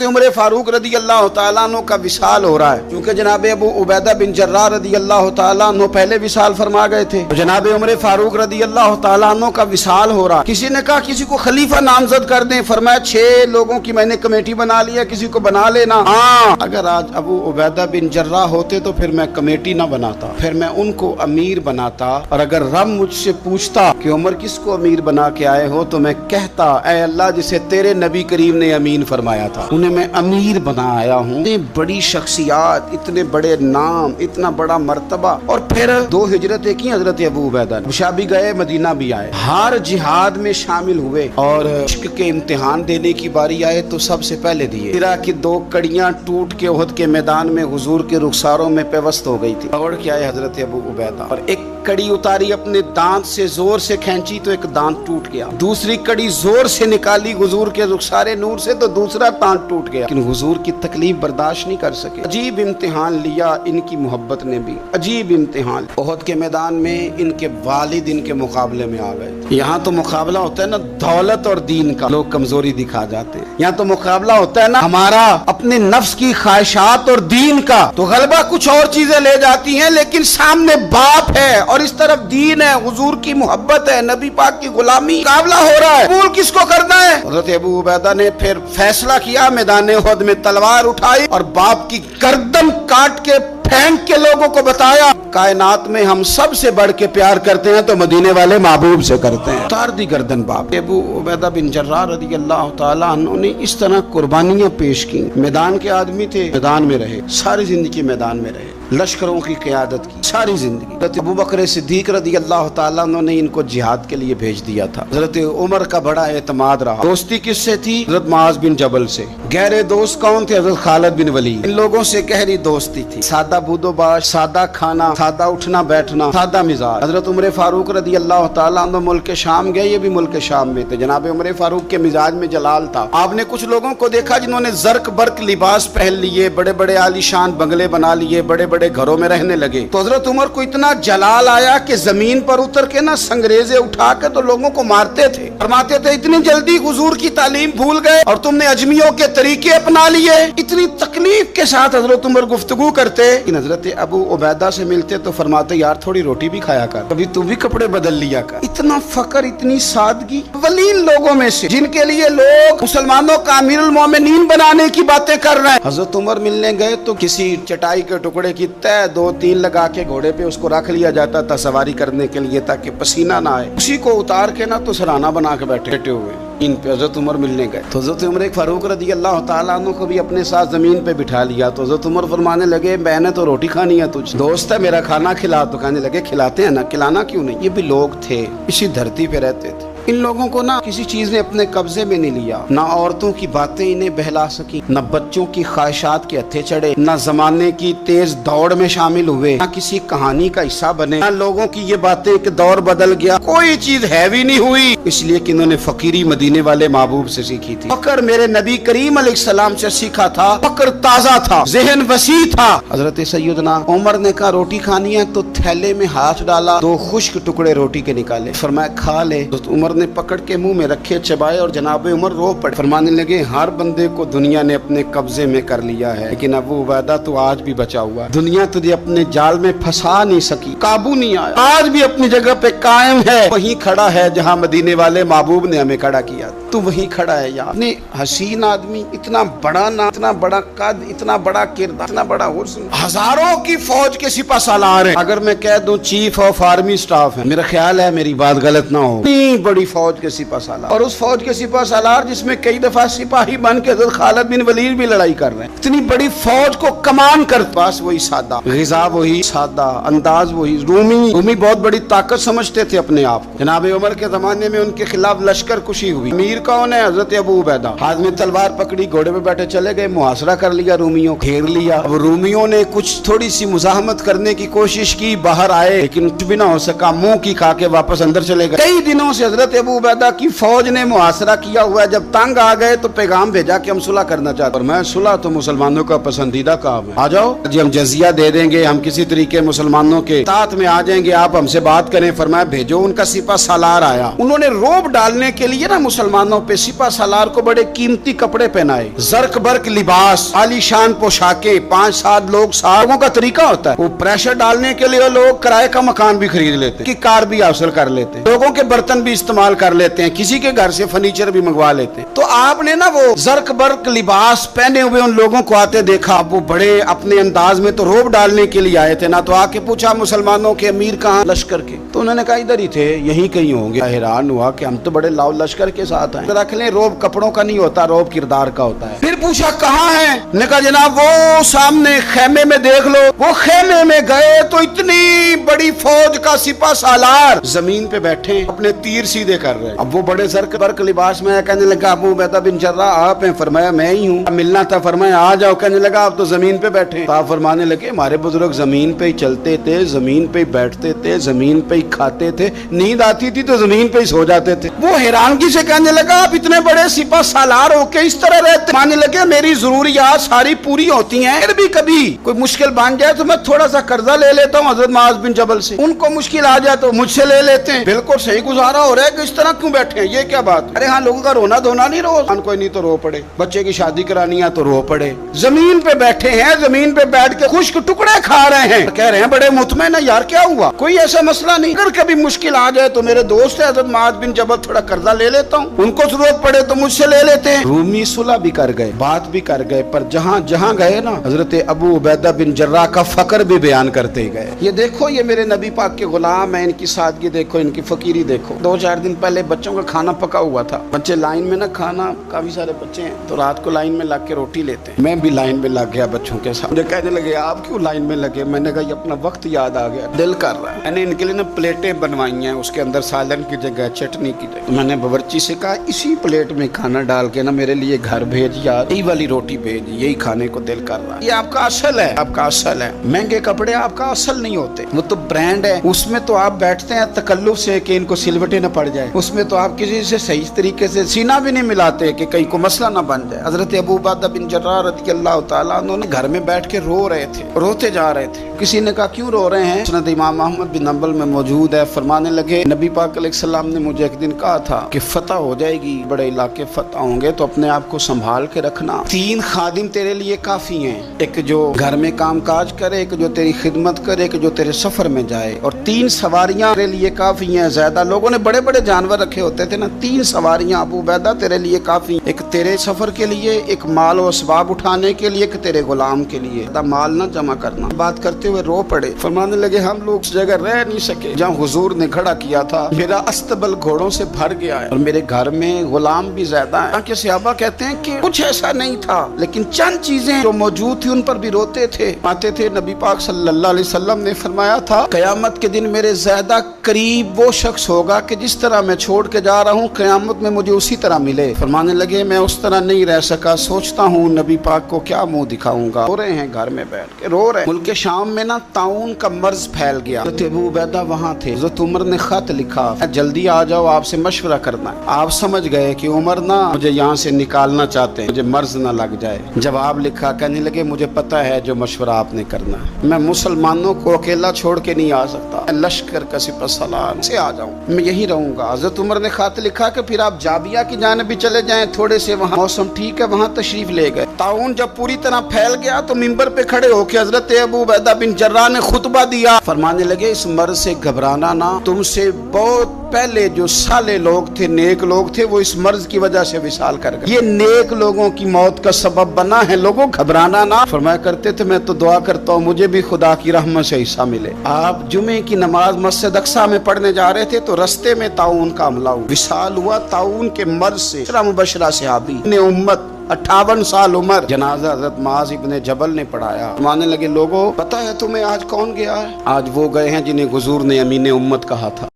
हजरत उमर फारूक रदी अल्लाह तआला अन्हु का विसाल हो रहा है, क्योंकि जनाब अबू उबैदा बिन जर्राह रदी अल्लाह तआला अन्हु पहले विसाल फरमा गए थे। तो जनाब उमर फारूक रदी अल्लाह तआला अन्हु का विसाल हो रहा। किसी ने कहा किसी को खलीफा नामजद कर दें, फरमाया 6 लोगों की मैंने कमेटी बना ली है, किसी को बना लेना। हाँ, अगर आज अबू उबैदा बिन जर्राह होते तो फिर मैं कमेटी ना बनाता, फिर मैं उनको अमीर बनाता। और अगर रब मुझसे पूछता कि उमर किसको अमीर बना के आए हो, तो मैं कहता ऐ अल्लाह जिसे तेरे नबी करीम ने अमीन फरमाया था, उन्हें मैं अमीर बना आया हूँ। इतनी बड़ी शख्सियत, इतने बड़े नाम, इतना बड़ा मर्तबा। और फिर 2 हिजरतें की हजरत अबू उबैदा ने, शाम भी गए, मदीना भी आए, हर जिहाद में शामिल हुए। और इश्क के इम्तिहान देने की बारी आए तो सबसे पहले दिए। सिरा की 2 कड़ियां टूट के उहद के मैदान में हुजूर के रुखसारों में पेवस्त हो गई थी। दौड़ के आए हजरत अबू उबैदा और एक कड़ी उतारी, अपने दांत से जोर से खींची तो एक दांत टूट गया। दूसरी कड़ी जोर से निकाली हुजूर के रुखसारे नूर से तो दूसरा दांत टूट गया। लेकिन हुजूर की तकलीफ बर्दाश्त नहीं कर सके। अजीब इम्तिहान लिया इनकी मोहब्बत ने भी, अजीब इम्तिहान। उहद के मैदान में इनके वालिद इनके मुकाबले में आ गए। यहाँ तो मुकाबला होता है ना दौलत और दीन का, लोग कमजोरी दिखा जाते हैं। यहाँ तो मुकाबला होता है ना हमारा अपने नफ्स की ख्वाहिशात और दीन का। तो गलबा कुछ और चीजें ले जाती हैं, लेकिन सामने बाप है और इस तरफ दीन है, हुजूर की मोहब्बत है, नबी पाक की गुलामी। मुकाबला हो रहा है, कबूल किसको करना है। हज़रत अबू उबैदा ने फिर फैसला किया, मैदान उहद में तलवार उठाई और बाप की गर्दन काट के फेंक के लोगों को बताया कायनात में हम सबसे बढ़ के प्यार करते हैं तो मदीने वाले महबूब से करते हैं। उतार दी गर्दन बाप। अबू उबैदा बिन जर्राह रज़ी अल्लाह तआला अन्हु ने इस तरह कुर्बानियां पेश की। मैदान के आदमी थे, मैदान में रहे, सारी जिंदगी मैदान में रहे, लश्करों की क़यादत की सारी जिंदगी। हज़रत अबू बकर सिद्दीक रज़ी अल्लाह तआला अन्हु ने इनको जिहाद के लिए भेज दिया था। हज़रत उमर का बड़ा एतमाद रहा। दोस्ती किससे थी? हज़रत मुआज़ बिन जबल से। गहरे दोस्त कौन थे? हज़रत खालिद बिन वलीद। इन लोगों से गहरी दोस्ती थी। सादा बूदोबाश, सादा खाना, सादा उठना बैठना, सादा मिजाज। हज़रत उमर फारूक रज़ी अल्लाह तआला अन्हु मुल्क शाम गए, ये भी मुल्क शाम में थे। जनाब उमर फारूक के मिजाज में जलाल था। आपने कुछ लोगों को देखा जिन्होंने जर्क बर्क लिबास पहन लिए, बड़े बड़े आलीशान बंगले बना लिए, बड़े बड़े घरों में रहने लगे। तो हज़रत उमर को इतना जलाल आया कि जमीन पर उतर के ना संगरेजे उठा के तो लोगों को मारते थे। फरमाते थे इतनी जल्दी हुजूर की तालीम भूल गए और तुमने अजमियों के तरीके अपना लिए। इतनी तकलीफ के साथ हज़रत उमर गुफ्तगू करते। हज़रत अबू उबैदा से मिलते तो फरमाते यार थोड़ी रोटी भी खाया कर, कभी तू भी कपड़े बदल लिया कर। इतना फकर, इतनी सादगी। वलील लोगों में से जिनके लिए लोग मुसलमानों का अमीरुल मोमिनीन बनाने की बातें कर रहे हैं। हज़रत उमर मिलने गए तो किसी चटाई के टुकड़े की तय 2-3 लगा के घोड़े पे उसको रख लिया जाता था सवारी करने के लिए ताकि पसीना ना आए। उसी को उतार के ना तो सराहना बना के बैठे हुए इन पे हज़रत उमर मिलने गए। तो हज़रत उमर फारूक रज़ी अल्लाह तआला अन्हु को भी अपने साथ जमीन पे बिठा लिया। तो हज़रत उमर फरमाने लगे मैंने तो रोटी खानी है, तुझ दोस्त है मेरा, खाना खिला। तो कहने लगे खिलाते हैं ना, खिलाना क्यों नहीं। ये भी लोग थे, इसी धरती पे रहते थे। इन लोगों को ना किसी चीज ने अपने कब्जे में नहीं लिया। ना औरतों की बातें इन्हें बहला सकी, न बच्चों की ख्वाहिशात के हत्थे चढ़े, न जमाने की तेज दौड़ में शामिल हुए, न किसी कहानी का हिस्सा बने। न लोगों की ये बातें कि दौर बदल गया, कोई चीज हैवी नहीं हुई। इसलिए कि इन्होंने फकीरी मदीने वाले महबूब से सीखी थी। फकर मेरे नबी करीम अलैहिस्सलाम से सीखा था। फकर ताजा था, ज़हन वसी था। हजरत सैयदना उमर ने कहा रोटी खानी है तो थैले में हाथ डाला, 2 खुश्क टुकड़े रोटी के निकाले, फरमाया खा ले। उमर ने पकड़ के मुंह में रखे, चबाए और जनाब उमर रो पड़े। फरमाने लगे हर बंदे को दुनिया ने अपने कब्जे में कर लिया है, लेकिन अबू उबैदा तो आज भी बचा हुआ। दुनिया तुझे अपने जाल में फंसा नहीं सकी, काबू नहीं आया, आज भी अपनी जगह पे कायम है। वहीं खड़ा है जहां मदीने वाले महबूब ने हमें खड़ा किया, तो वहीं खड़ा है यार। अपने हसीन आदमी, इतना बड़ा ना, इतना बड़ा कद, इतना बड़ा किरदार, इतना बड़ा हुस्न, हजारों की फौज के सिपा सालार है। अगर मैं कह दूं चीफ ऑफ आर्मी स्टाफ है, मेरा ख्याल है मेरी बात गलत ना हो। इतनी बड़ी फौज के सिपा सालार, और उस फौज के सिपा सालार जिसमें कई दफा सिपाही बन के हज़रत खालिद बिन वलीद भी लड़ाई कर रहे हैं। इतनी बड़ी फौज को कमान कर, पास वही सादा ग़िज़ा, वही सादा अंदाज, वही रूमी बहुत बड़ी ताकत समझते थे अपने आप को। जनाब उमर के जमाने में उनके खिलाफ लश्कर कुशी हुई। अमीर कौन है? हज़रत अबू उबैदा। हाथ में तलवार पकड़ी, घोड़े पे बैठे चले गए, मुहासरा कर लिया, रूमियों घेर लिया। अब रूमियों ने कुछ थोड़ी सी मुज़ाहमत करने की कोशिश की, बाहर आए लेकिन कुछ भी ना हो सका, मुंह की खा के वापस अंदर चले गए। कई दिनों से हज़रत हजरत अबू उबैदा की फौज ने मुहासरा किया हुआ है, जब तंग आ गए तो पैगाम भेजा कि हम सुलह करना चाहते हैं। और मैं सुलह तो मुसलमानों का पसंदीदा काम है, आ जाओ जी, हम जजिया दे देंगे, हम किसी तरीके मुसलमानों के साथ में आ जाएंगे, आप हमसे बात करें। फरमाया भेजो। उनका सिपा सालार आया। उन्होंने रोब डालने के लिए ना मुसलमानों पे सिपा सालार को बड़े कीमती कपड़े पहनाए, जर्क बर्क लिबास, आलीशान पोशाके, 5-7 लोगों का तरीका होता है। वो प्रेशर डालने के लिए लोग किराए का मकान भी खरीद लेते हैं, कार भी हासिल कर लेते हैं, लोगों के बर्तन भी इस्तेमाल कर लेते हैं, किसी के घर से फर्नीचर भी मंगवा लेते हैं। तो आपने ना वो जर्क बर्क लिबास पहने हुए उन लोगों को आते देखा। वो बड़े अपने अंदाज में तो रोब डालने के लिए आए थे ना। तो आके पूछा मुसलमानों के अमीर कहाँ, लश्कर के। तो उन्होंने कहा इधर ही थे, यहीं कहीं होंगे। हैरान हुआ कि हम तो बड़े लाओ लश्कर के साथ हैं। रख लें, रोब कपड़ों का नहीं होता, रोब किरदार का होता है। फिर पूछा कहाँ है? ने कहा जनाब वो सामने खेमे में देख लो। वो खेमे में गए तो इतनी बड़ी फौज का सिपा सालार जमीन पे बैठे अपने तीर सीधे कर रहे हैं। अब वो बड़े जर्क बर्क लिबास में कहने लगा अबू उबैदा बिन जर्राह आप हैं? फरमाया मैं ही हूँ। मिलना था, फरमाया आ जाओ। कहने लगा आप तो जमीन पे बैठे। आप फरमाने लगे हमारे बुजुर्ग जमीन पे ही चलते थे, जमीन पे ही बैठते थे, जमीन पे ही खाते थे, नींद आती थी तो जमीन पे ही सो जाते थे। वो हैरानगी से कहने लगा आप इतने बड़े सिपा सालार होके इस तरह रहते? मानने लगे मेरी जरूरियात सारी पूरी होती हैं, फिर भी कभी कोई मुश्किल बन जाए तो मैं थोड़ा सा कर्जा ले लेता हूँ हजरत मुआज बिन जबल से, उनको मुश्किल आ जाए तो मुझसे ले लेते हैं। बिल्कुल सही गुजारा हो रहा है कि इस तरह क्यों बैठे हैं, ये क्या बात? अरे हाँ, लोगों का रोना धोना नहीं, रोज कोई नहीं तो रो पड़े, बच्चे की शादी करानी है तो रो पड़े। जमीन पे बैठे हैं, जमीन पे बैठ के खुश्क टुकड़े खा रहे हैं, कह रहे हैं बड़े मुतमईन है यार, क्या हुआ, कोई ऐसा मसला नहीं। अगर कभी मुश्किल आ जाए तो मेरे दोस्त है हजरत मुआज बिन जबल, थोड़ा कर्जा ले लेता हूँ, उनको जरूरत पड़े तो मुझसे ले लेते हैं। रूमी सुलह भी कर गए, बात भी कर गए, पर जहाँ जहाँ गए ना हजरत अबू उबैदा बिन जर्राह का फकर भी बयान करते गए। ये देखो ये मेरे नबी पाक के गुलाम है, इनकी सादगी देखो, इनकी फकीरी देखो। 2-4 दिन पहले बच्चों का खाना पका हुआ था, बच्चे लाइन में ना, खाना काफी सारे बच्चे हैं तो रात को लाइन में लग के रोटी लेते हैं। मैं भी लाइन में लग गया बच्चों के साथ। मुझे कहने लगे आप क्यों लाइन में लगे? मैंने कहा ये अपना वक्त याद आ गया, दिल कर रहा है। मैंने इनके लिए ना प्लेटें बनवाई हैं, उसके अंदर सालन की जगह चटनी की जगह। मैंने बावर्ची से कहा इसी प्लेट में खाना डाल के ना मेरे लिए घर भेज यार, यही वाली रोटी भेज, यही खाने को दिल कर रहा है। ये आपका असल है, आपका असल है। महंगे कपड़े आपका असल नहीं होते, वो तो ब्रांड है। उसमें तो आप बैठते हैं तकल्लुफ से कि इनको सिलवटें न पड़ जाए, उसमें तो आप किसी से सही तरीके से सीना भी नहीं मिलाते कि कहीं को मसला ना बन जाए। हजरत अबू उबैदा बिन जर्राह रज़ियल्लाहु ताला अन्हु घर में बैठ के रो रहे थे, रोते जा रहे थे। किसी ने कहा क्यों रो रहे हैं? मुस्नद इमाम अहमद बिन हंबल में मौजूद है। फरमाने लगे नबी पाक अलैहिस्सलाम ने मुझे एक दिन कहा था कि फतह हो जाएगी, बड़े इलाके फतह होंगे तो अपने आप को संभाल के रखना। 3 खादिम तेरे लिए काफी हैं, एक जो घर में काम काज करे, एक जो तेरी खिदमत करे, एक जो तेरे सफर में जाए, और 3 सवारियां तेरे लिए काफी हैं। ज्यादा लोगों ने बड़े बड़े जानवर रखे होते थे ना, 3 सवारियां अबू उबैदा तेरे लिए काफी, एक तेरे सफर के लिए, एक माल और असबाब उठाने के लिए, एक तेरे गुलाम के लिए। माल ना जमा करना। बात करते हुए रो पड़े। फरमाने लगे हम लोग उस जगह रह नहीं सके जहाँ हुजूर ने खड़ा किया था, मेरा अस्तबल घोड़ों से भर गया है और मेरे घर में गुलाम भी ज्यादा है। के सहाबा कहते हैं कि कुछ ऐसा नहीं था, लेकिन चंद चीजें जो मौजूद थी उन पर भी रोते थे, आते थे। नबी पाक सल्लल्लाहु अलैहि वसल्लम ने फरमाया था कयामत के दिन मेरे ज्यादा करीब वो शख्स होगा कि जिस तरह मैं छोड़ के जा रहा हूँ कयामत में मुझे उसी तरह मिले। फरमाने लगे मैं उस तरह नहीं रह सका, सोचता हूँ नबी पाक को क्या मुंह दिखाऊंगा। रो रहे हैं घर में बैठ के, रो रहे। मुल्क शाम में ना ताउन का मर्ज फैल गया। हज़रत अबू उबैदा वहाँ थे। हज़रत उमर ने खत लिखा जल्दी आ जाओ, आपसे मशवरा करना है। आप समझ गए कि उमर ना मुझे यहाँ से निकालना चाहते हैं, मुझे मर्ज ना लग जाए। जवाब लिखा, कहने लगे मुझे पता है जो मशवरा आपने करना है, मैं मुसलमानों को अकेला छोड़ के नहीं आ सकता, लश्कर का सिपह सलार से आ जाऊँ, मैं यही रहूंगा। हज़रत उमर ने खत लिखा कि फिर आप जाबिया की जानिब भी चले जाएं, थोड़े से वहाँ मौसम ठीक है, वहाँ तशरीफ ले गए। ताउन जब पूरी तरह फैल गया तो मिंबर पे खड़े होकर हजरत अबू उबैदा बिन जर्राह ने खुतबा दिया। फरमाने लगे इस मर्ज से घबराना ना, तुमसे बहुत पहले जो साले लोग थे, नेक लोग थे, वो इस मर्ज की वजह से विशाल कर गए, ये नेक लोगों की मौत का सबब बना है, लोगों घबराना ना। फरमाया करते थे मैं तो दुआ करता हूँ मुझे भी खुदा की रहमत से हिस्सा मिले। आप जुमे की नमाज मस्जिद अक्सा में पढ़ने जा रहे थे तो रस्ते में ताउन का हमला हुआ, विशाल हुआ। ताउन के मर्ज से मुबशरा सहाबी ने उम्मत 58 साल उम्र जनाजा हज़रत मुआज़ इब्ने जबल ने पढ़ाया। मानने लगे लोगों पता है तुम्हें आज कौन गया है? आज वो गए हैं जिन्हें हुजूर ने अमीन उम्मत कहा था।